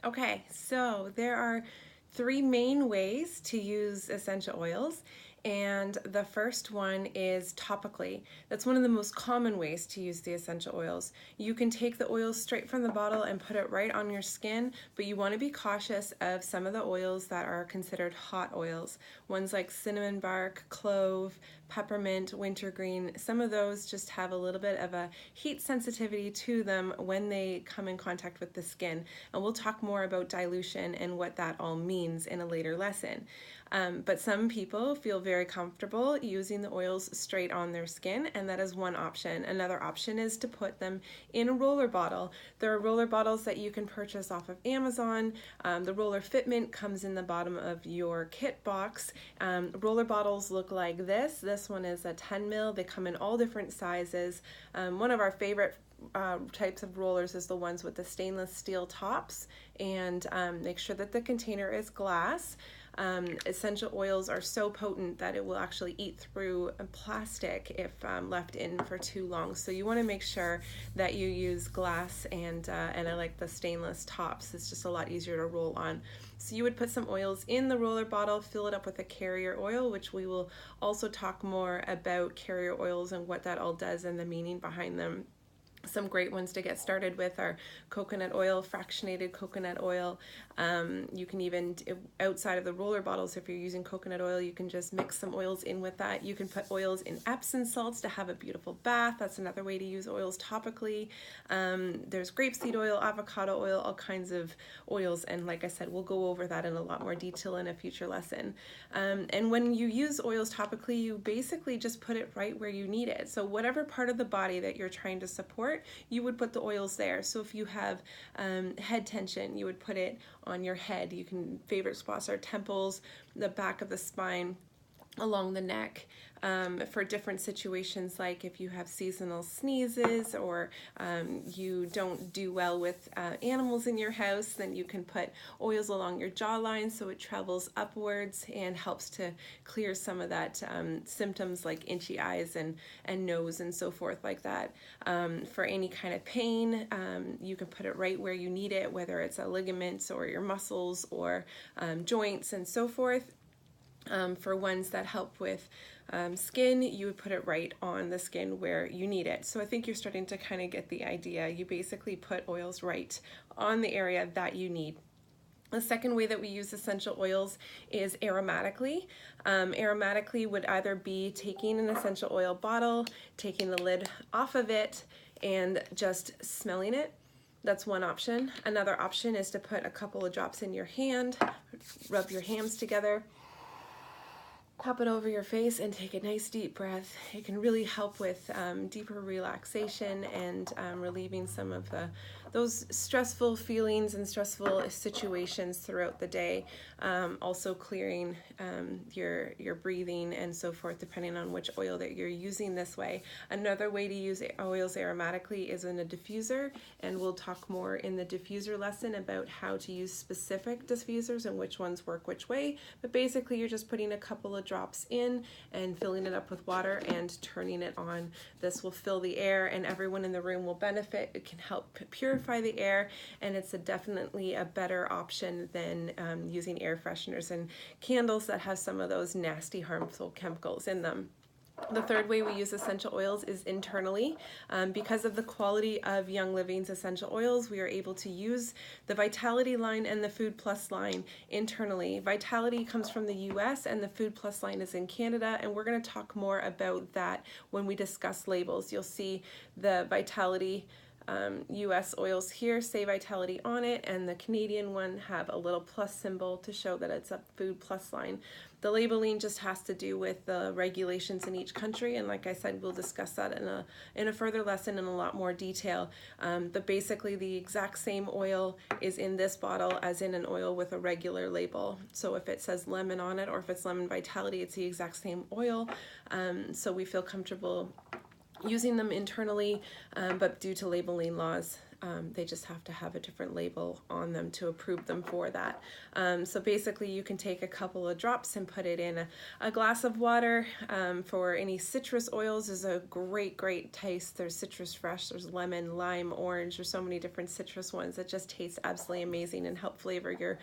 Okay, so there are three main ways to use essential oils, and the first one is topically. That's one of the most common ways to use the essential oils. You can take the oils straight from the bottle and put it right on your skin, but you want to be cautious of some of the oils that are considered hot oils. Ones like cinnamon bark, clove, peppermint, wintergreen. Some of those just have a little bit of a heat sensitivity to them when they come in contact with the skin. And we'll talk more about dilution and what that all means in a later lesson. But some people feel very comfortable using the oils straight on their skin, and that is one option. Another option is to put them in a roller bottle. There are roller bottles that you can purchase off of Amazon. The roller fitment comes in the bottom of your kit box. Roller bottles look like this. This one is a 10 mil. They come in all different sizes. One of our favorite types of rollers is the ones with the stainless steel tops, and make sure that the container is glass. Essential oils are so potent that it will actually eat through plastic if left in for too long. So you want to make sure that you use glass, and I like the stainless tops. It's just a lot easier to roll on. So you would put some oils in the roller bottle, fill it up with a carrier oil, which we will also talk more about carrier oils and what that all does and the meaning behind them. Some great ones to get started with are coconut oil, fractionated coconut oil. You can even, outside of the roller bottles, if you're using coconut oil, you can just mix some oils in with that. You can put oils in Epsom salts to have a beautiful bath. That's another way to use oils topically. There's grapeseed oil, avocado oil, all kinds of oils. And like I said, we'll go over that in a lot more detail in a future lesson. And when you use oils topically, you basically just put it right where you need it. So whatever part of the body that you're trying to support, you would put the oils there. So if you have head tension, you would put it on your head. You can, favorite spots are temples, the back of the spine, along the neck. For different situations, like if you have seasonal sneezes, or you don't do well with animals in your house, then you can put oils along your jawline so it travels upwards and helps to clear some of that symptoms like itchy eyes and nose and so forth like that. For any kind of pain, you can put it right where you need it, whether it's a ligaments or your muscles or joints and so forth. For ones that help with skin, you would put it right on the skin where you need it. So I think you're starting to kind of get the idea. You basically put oils right on the area that you need. The second way that we use essential oils is aromatically. Aromatically would either be taking an essential oil bottle, taking the lid off of it, and just smelling it. That's one option. Another option is to put a couple of drops in your hand, rub your hands together, pop it over your face, and take a nice deep breath. It can really help with deeper relaxation and relieving some of those stressful feelings and stressful situations throughout the day. Also clearing your breathing and so forth, depending on which oil that you're using this way. Another way to use oils aromatically is in a diffuser, and we'll talk more in the diffuser lesson about how to use specific diffusers and which ones work which way. But basically, you're just putting a couple of drops in and filling it up with water and turning it on. This will fill the air, and everyone in the room will benefit. It can help purify the air, and it's definitely a better option than using air fresheners and candles that have some of those nasty, harmful chemicals in them. The third way we use essential oils is internally. Because of the quality of Young Living's essential oils, we are able to use the Vitality line and the Food Plus line internally. Vitality comes from the US and the Food Plus line is in Canada, and we're going to talk more about that when we discuss labels. You'll see the Vitality US oils here say Vitality on it, and the Canadian one have a little plus symbol to show that it's a Food Plus line. The labeling just has to do with the regulations in each country, and like I said, we'll discuss that in a further lesson in a lot more detail. But basically the exact same oil is in this bottle as in an oil with a regular label. So if it says lemon on it, or if it's Lemon Vitality, it's the exact same oil. So we feel comfortable using them internally, but due to labeling laws, They just have to have a different label on them to approve them for that. So basically you can take a couple of drops and put it in a glass of water. For any citrus oils is a great taste. There's citrus fresh, there's lemon, lime, orange, there's so many different citrus ones that just taste absolutely amazing and help flavor your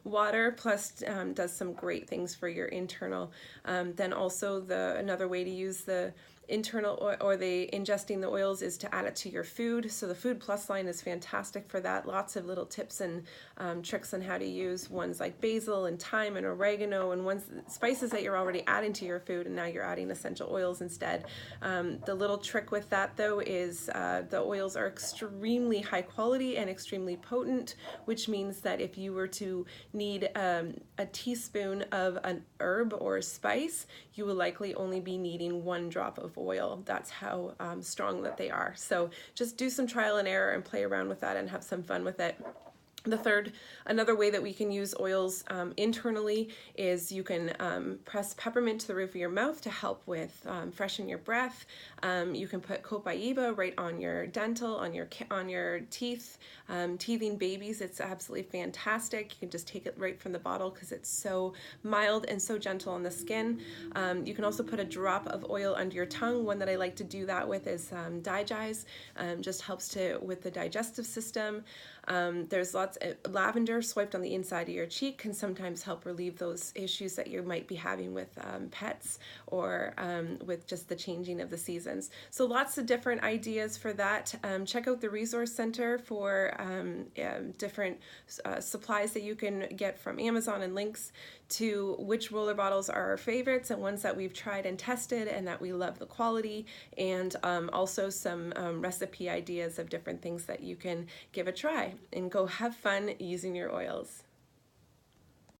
water, plus does some great things for your internal. Then also another way to use the internal or the ingesting the oils is to add it to your food. So the Food Plus line is fantastic for that. Lots of little tips and tricks on how to use ones like basil and thyme and oregano and spices that you're already adding to your food, and now you're adding essential oils instead. The little trick with that though is the oils are extremely high quality and extremely potent, which means that if you were to need a teaspoon of an herb or a spice, you will likely only be needing 1 drop of oil. That's how strong that they are. So just do some trial and error and play around with that and have some fun with it. Another way that we can use oils internally is you can press peppermint to the roof of your mouth to help with freshen your breath. You can put copaiba right on your dental, on your teeth. Teething babies, it's absolutely fantastic. You can just take it right from the bottle because it's so mild and so gentle on the skin. You can also put a drop of oil under your tongue. One that I like to do that with is Digize. Just helps with the digestive system. There's lots of lavender swiped on the inside of your cheek can sometimes help relieve those issues that you might be having with pets or with just the changing of the seasons. So lots of different ideas for that. Check out the Resource Center for different supplies that you can get from Amazon and links to which roller bottles are our favorites and ones that we've tried and tested and that we love the quality, and also some recipe ideas of different things that you can give a try and go have fun using your oils.